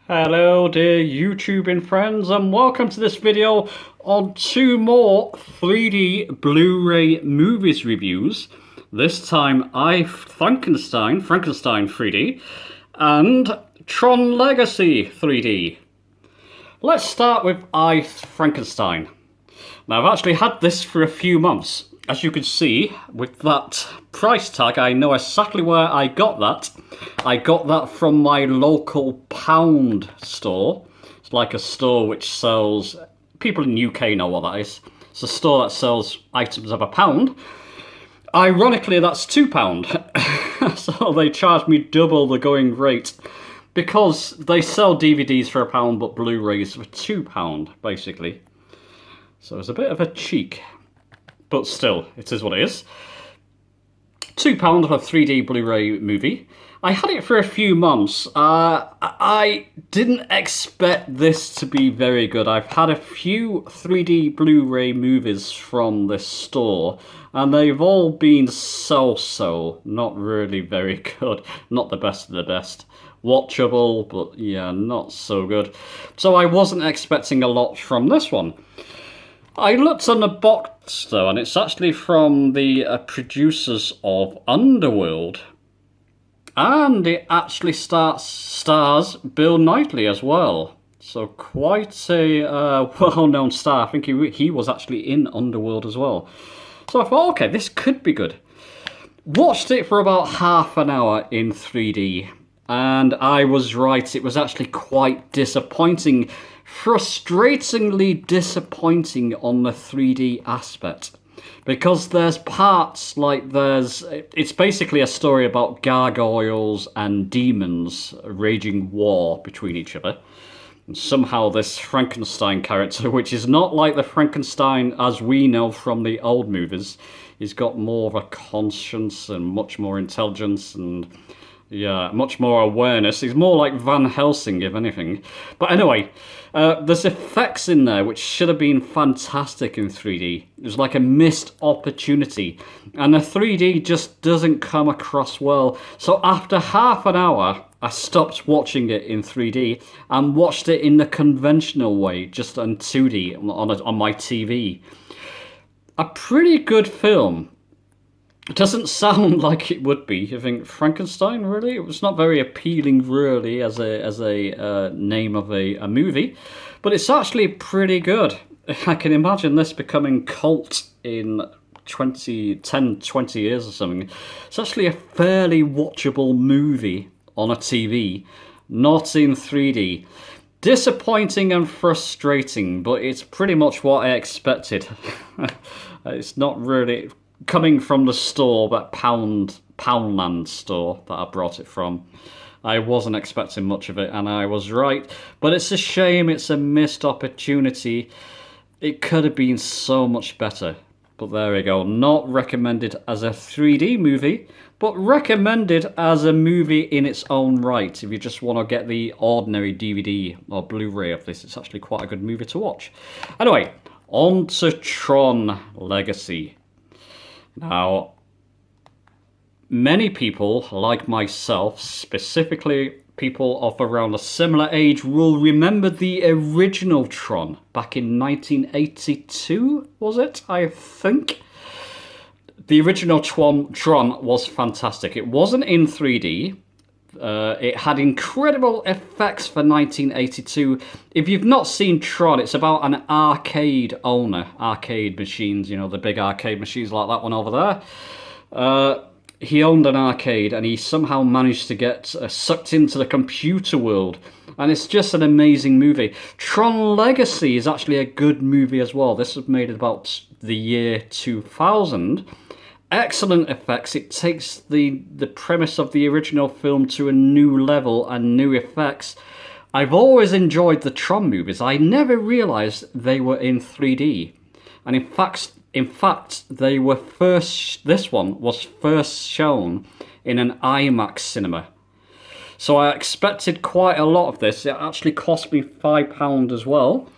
Hello dear YouTubing friends, and welcome to this video on two more 3D Blu-ray movies reviews. This time Frankenstein 3D and Tron Legacy 3D. Let's start with Frankenstein. Now I've actually had this for a few months. As you can see, with that price tag, I know exactly where I got that. I got that from my local pound store. It's like a store which sells... People in the UK know what that is. It's a store that sells items of £1. Ironically, that's £2. So they charged me double the going rate. Because they sell DVDs for £1, but Blu-rays for £2, basically. So it's a bit of a cheek. But still, it is what it is. £2 for a 3D Blu-ray movie. I had it for a few months. I didn't expect this to be very good. I've had a few 3D Blu-ray movies from this store, and they've all been so-so. Not really very good. Not the best of the best. Watchable, but yeah, not so good. So I wasn't expecting a lot from this one. I looked on the box though, and it's actually from the producers of Underworld. And it actually stars Bill Knightley as well. So quite a well-known star. I think he was actually in Underworld as well. So I thought, okay, this could be good. Watched it for about half an hour in 3D. And I was right, it was actually quite disappointing. Frustratingly disappointing on the 3D aspect. Because there's parts like it's basically a story about gargoyles and demons raging war between each other. And somehow this Frankenstein character, which is not like the Frankenstein as we know from the old movies, he's got more of a conscience and much more intelligence and... yeah, much more awareness. He's more like Van Helsing, if anything. But anyway, there's effects in there which should have been fantastic in 3D. It was like a missed opportunity. And the 3D just doesn't come across well. So after half an hour, I stopped watching it in 3D and watched it in the conventional way, just on 2D on my TV. A pretty good film. It doesn't sound like it would be. You think Frankenstein, really? It was not very appealing, really, as a name of a movie, but it's actually pretty good. I can imagine this becoming cult in 10, 20 years or something. It's actually a fairly watchable movie on a TV, not in 3D. Disappointing and frustrating, but it's pretty much what I expected. It's not really... coming from the store, that Poundland store that I brought it from, I wasn't expecting much of it, and I was right. But it's a shame, it's a missed opportunity. It could have been so much better. But there we go. Not recommended as a 3D movie, but recommended as a movie in its own right. If you just want to get the ordinary DVD or Blu-ray of this, it's actually quite a good movie to watch. Anyway, on to Tron Legacy. Now, many people, like myself, specifically people of around a similar age, will remember the original Tron back in 1982, was it? I think. The original Tron was fantastic. It wasn't in 3D. It had incredible effects for 1982. If you've not seen Tron, it's about an arcade owner. Arcade machines, you know, the big arcade machines like that one over there. He owned an arcade and he somehow managed to get sucked into the computer world. And it's just an amazing movie. Tron Legacy is actually a good movie as well. This was made about the year 2000. Excellent effects. It takes the premise of the original film to a new level and new effects. I've always enjoyed the Tron movies. I never realised they were in 3D. And in fact, they were this one was first shown in an IMAX cinema. So I expected quite a lot of this. It actually cost me £5 as well.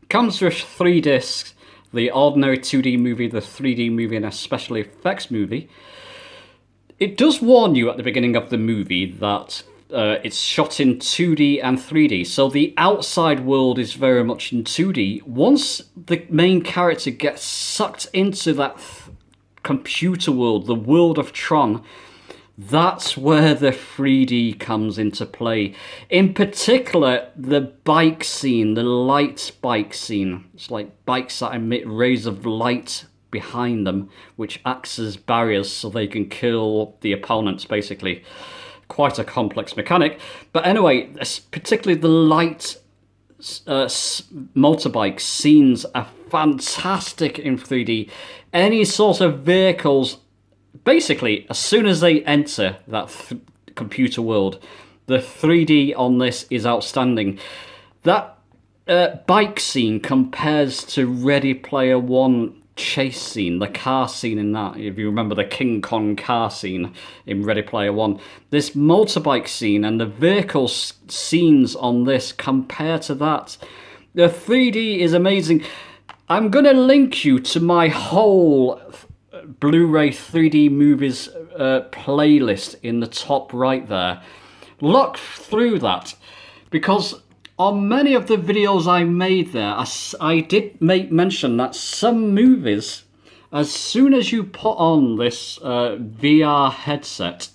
Comes with 3 discs. The ordinary 2D movie, the 3D movie, and a special effects movie. It does warn you at the beginning of the movie that It's shot in 2D and 3D, so the outside world is very much in 2D. Once the main character gets sucked into that computer world, the world of Tron, that's where the 3D comes into play. In particular, the bike scene, the light bike scene. It's like bikes that emit rays of light behind them, which acts as barriers so they can kill the opponents, basically. Quite a complex mechanic. But anyway, particularly the light motorbike scenes are fantastic in 3D. Any sort of vehicles, basically, as soon as they enter that computer world, the 3D on this is outstanding. That bike scene compares to Ready Player One chase scene, the car scene in that, if you remember the King Kong car scene in Ready Player One. This motorbike scene and the vehicle scenes on this compare to that. The 3D is amazing. I'm going to link you to my whole Blu-ray 3D movies playlist in the top right there. Look through that, because on many of the videos I made there, I did mention that some movies, as soon as you put on this VR headset,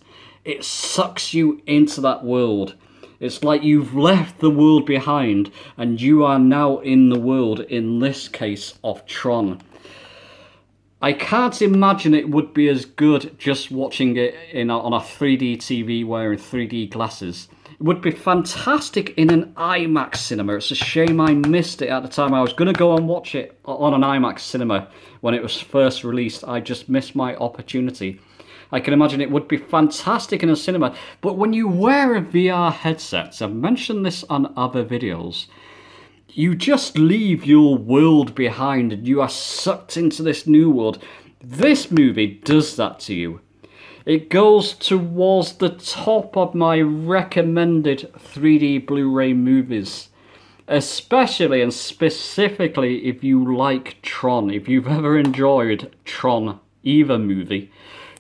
it sucks you into that world. It's like you've left the world behind and you are now in the world, in this case of Tron. I can't imagine it would be as good just watching it on a 3D TV wearing 3D glasses. It would be fantastic in an IMAX cinema. It's a shame I missed it at the time. I was going to go and watch it on an IMAX cinema when it was first released. I just missed my opportunity. I can imagine it would be fantastic in a cinema. But when you wear a VR headset, I've mentioned this on other videos, you just leave your world behind and you are sucked into this new world. This movie does that to you. It goes towards the top of my recommended 3D Blu-ray movies. Especially and specifically if you like Tron. If you've ever enjoyed Tron, either movie,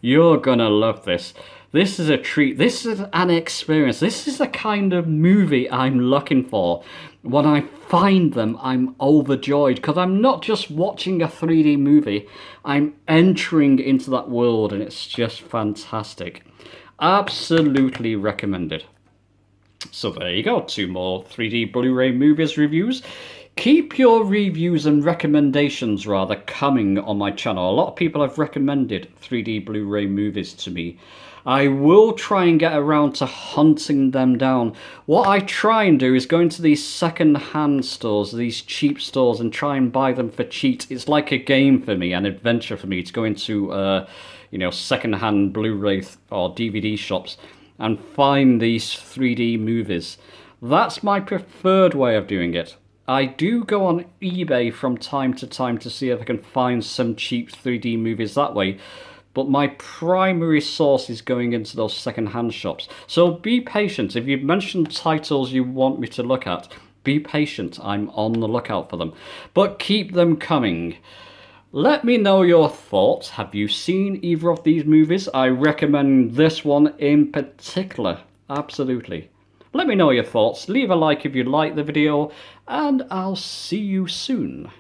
you're gonna love this. This is a treat. This is an experience. This is the kind of movie I'm looking for. When I find them, I'm overjoyed, because I'm not just watching a 3D movie, I'm entering into that world, and it's just fantastic. Absolutely recommended. So there you go, 2 more 3D Blu-ray movies reviews. Keep your reviews and recommendations, rather, coming on my channel. A lot of people have recommended 3D Blu-ray movies to me. I will try and get around to hunting them down. What I try and do is go into these second-hand stores, these cheap stores, and try and buy them for cheap. It's like a game for me, an adventure for me, to go into, second-hand Blu-ray or DVD shops and find these 3D movies. That's my preferred way of doing it. I do go on eBay from time to time to see if I can find some cheap 3D movies that way. But my primary source is going into those second-hand shops. So be patient. If you've mentioned titles you want me to look at, be patient. I'm on the lookout for them. But keep them coming. Let me know your thoughts. Have you seen either of these movies? I recommend this one in particular. Absolutely. Let me know your thoughts. Leave a like if you like the video. And I'll see you soon.